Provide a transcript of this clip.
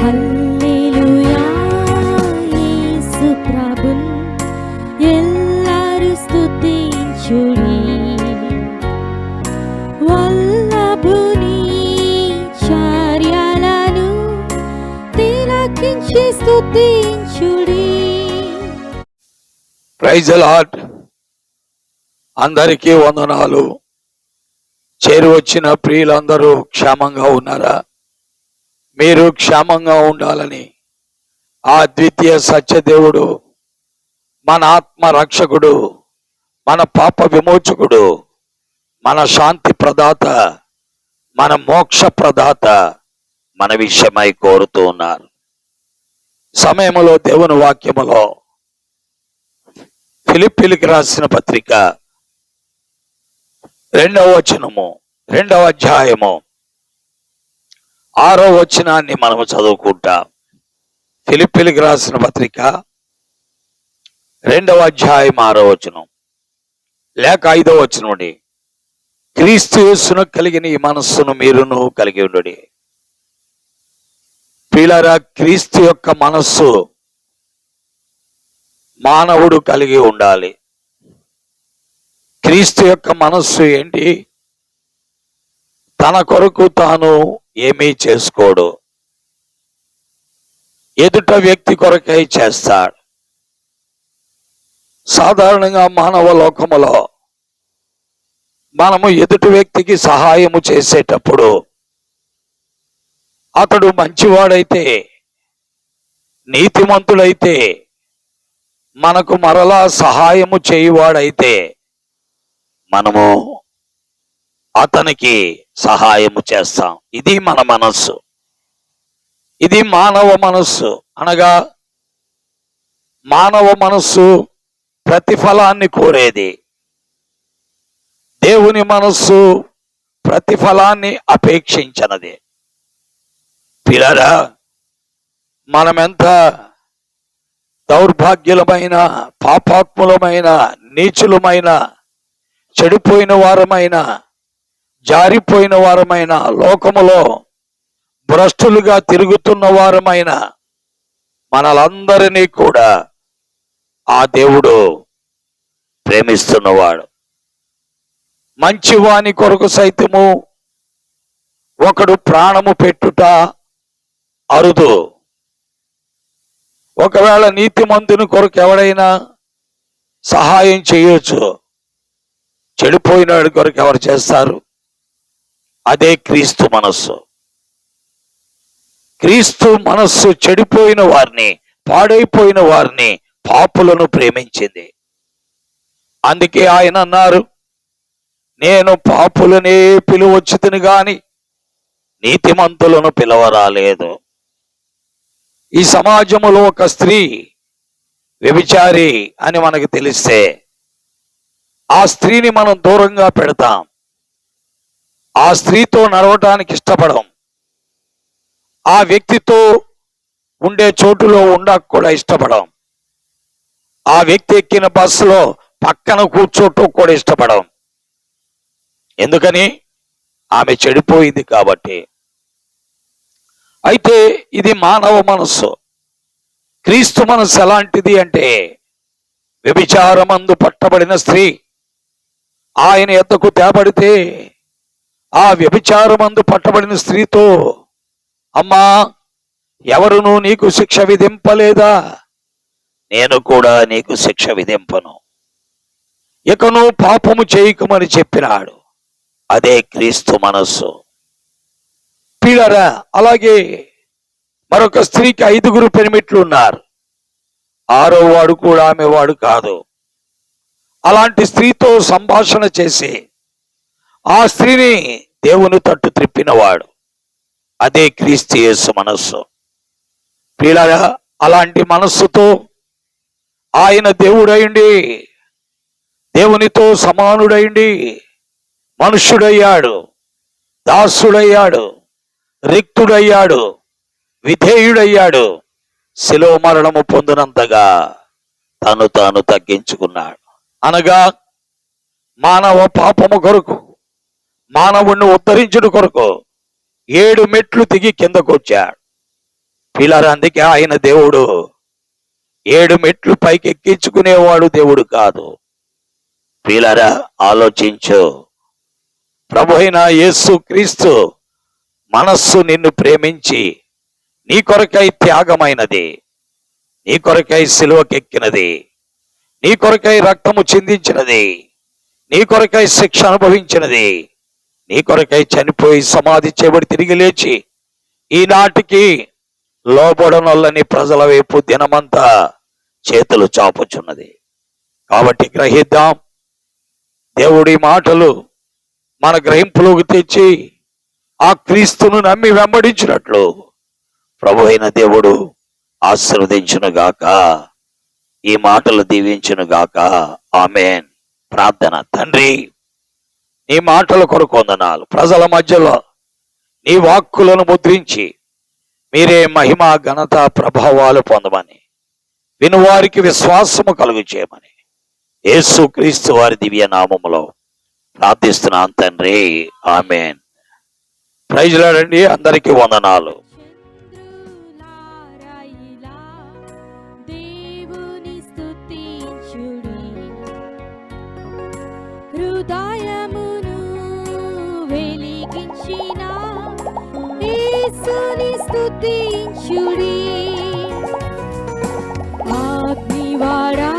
హల్లెలూయా యేసు ప్రభున్ ఎల్లరు స్తుతించుడి. వల్లభుని చర్యలను తిలకించి స్తుతించుడి. Praise the lord. అందరికీ వందనాలు. చేరి వచ్చిన ప్రియులందరూ క్షేమంగా ఉన్నారా? మీరు క్షేమంగా ఉండాలని ఆ ద్వితీయ సత్యదేవుడు, మన ఆత్మ రక్షకుడు, మన పాప విమోచకుడు, మన శాంతి ప్రదాత, మన మోక్ష ప్రదాత మన విషయమై కోరుతూ ఉన్నారు. సమయంలో దేవుని వాక్యములో ఫిలిప్పీలకు రాసిన పత్రిక 2వ అధ్యాయము 6వ వచనాన్ని మనము చదువుకుంటాం. ఫిలిప్పీలకు రాసిన పత్రిక 2వ అధ్యాయం 6వ వచనం లేక 5వ వచనం నుండి, క్రీస్తు యేసును కలిగిన ఈ మనస్సును మీరును కలిగి ఉండుడి. ప్రియులారా, క్రీస్తు యొక్క మనస్సు మానవుడు కలిగి ఉండాలి. క్రీస్తు యొక్క మనస్సు ఏంటి? తన కొరకు తాను ఏమీ చేసుకోడు, ఎదుట వ్యక్తి కొరకై చేస్తాడు. సాధారణంగా మానవ లోకములో మనము ఎదుటి వ్యక్తికి సహాయము చేసేటప్పుడు అతడు మంచివాడైతే, నీతిమంతుడైతే, మనకు మరలా సహాయము చేయువాడైతే మనము అతనికి సహాయము చేస్తాం. ఇది మన మనస్సు. ఇది మానవ మనస్సు. అనగా మానవ మనస్సు ప్రతిఫలాన్ని కోరేది. దేవుని మనస్సు ప్రతిఫలాన్ని అపేక్షించనది. పిల్లరా, మనమెంత దౌర్భాగ్యులమైన, పాపాత్ములమైన, నీచులమైన, చెడిపోయిన వారమైన, జారిపోయిన వారమైన, లోకములో భ్రష్టులుగా తిరుగుతున్న వారమైన మనలందరినీ కూడా ఆ దేవుడు ప్రేమిస్తున్నవాడు. మంచివాని కొరకు సైతము ఒకడు ప్రాణము పెట్టుట అరుదు. ఒకవేళ నీతిమంతుని కొరకు ఎవడైనా సహాయం చేయొచ్చు, చెడిపోయినాడు కొరకు ఎవరు చేస్తారు? అదే క్రీస్తు మనస్సు. క్రీస్తు మనస్సు చెడిపోయిన వారిని, పాడైపోయిన వారిని, పాపులను ప్రేమించింది. అందుకే ఆయన అన్నారు, నేను పాపులనే పిలువచ్చుతును గాని నీతిమంతులను పిలవరాలేదు. ఈ సమాజంలో ఒక స్త్రీ వ్యభిచారి అని మనకు తెలిస్తే ఆ స్త్రీని మనం దూరంగా పెడతాం. ఆ స్త్రీతో నడవటానికి ఇష్టపడం. ఆ వ్యక్తితో ఉండే చోటులో ఉండక కూడా ఇష్టపడం. ఆ వ్యక్తి ఎక్కిన బస్సులో పక్కన కూర్చోటం కూడా ఇష్టపడం. ఎందుకని? ఆమె చెడిపోయింది కాబట్టి. అయితే ఇది మానవ మనస్సు. క్రీస్తు మనస్సు ఎలాంటిది అంటే, వ్యభిచారమందు పట్టబడిన స్త్రీ ఆయన యొద్దకు తేబడితే ఆ వ్యభిచారమందు పట్టబడిన స్త్రీతో, అమ్మా, ఎవరునూ నీకు శిక్ష విధింపలేదా? నేను కూడా నీకు శిక్ష విధింపను, ఇకను పాపము చేయకమని చెప్పినాడు. అదే క్రీస్తు మనస్సు. పిల్లరా, అలాగే మరొక స్త్రీకి 5 పెనిమిట్లు ఉన్నారు. 6వ వాడు కూడా ఆమె వాడు కాదు. అలాంటి స్త్రీతో సంభాషణ చేసి ఆ స్త్రీని దేవుని తట్టు త్రిప్పినవాడు. అదే క్రీస్తు యేసు మనస్సు. పిల్లరా, అలాంటి మనస్సుతో ఆయన దేవుడైండి, దేవునితో సమానుడైండి మనుష్యుడయ్యాడు, దాసుడయ్యాడు, రిక్తుడయ్యాడు, విధేయుడయ్యాడు. శిలువ మరణము పొందినంతగా తను తాను తగ్గించుకున్నాడు. అనగా మానవ పాపము కొరకు, మానవుణ్ణి ఉద్ధరించుట కొరకు 7 మెట్లు దిగి కిందకు వచ్చాడు. పిల్లలు అందుకే ఆయన దేవుడు 7 మెట్లు పైకి ఎక్కించుకునేవాడు దేవుడు కాదు. పిల్లరా ఆలోచించు. ప్రభు అయిన యేసు క్రీస్తు మనస్సు నిన్ను ప్రేమించి నీ కొరకై త్యాగమైనది, నీ కొరకై సిలువకెక్కినది, నీ కొరకై రక్తము చిందించినది, నీ కొరకై శిక్ష అనుభవించినది, నీ కొరకై చనిపోయి సమాధి చేయబడి తిరిగి లేచి ఈనాటికి లోబడనొల్లని ప్రజల వైపు దినమంతా చేతులు చాపుచున్నది. కాబట్టి గ్రహిద్దాం. దేవుడి మాటలు మన గ్రహింపులోకి తెచ్చి ఆ క్రీస్తును నమ్మి వెంబడించినట్లు ప్రభు అయిన దేవుడు ఆశీర్వదించునుగాక. ఈ మాటలు దీవించునుగాక. ఆమేన్. ప్రార్థన. తండ్రి, నీ మాటల కొరకు వందనాలు. ప్రజల మధ్యలో నీ వాక్కులను ముద్రించి మీరే మహిమ ఘనత ప్రభావాలు పొందమని, వినువారికి విశ్వాసము కలుగు చేయమని యేసు క్రీస్తు వారి దివ్య నామములో ప్రార్థిస్తున్నాను తండ్రి. ఆమేన్. Praise Lord. అందరికీ వందనాలు. చంద్రులారాయిలా దేవుని స్తుతించుడి, హృదయమును వెలిగించిన యేసుని స్తుతించుడి. అగ్నివాడా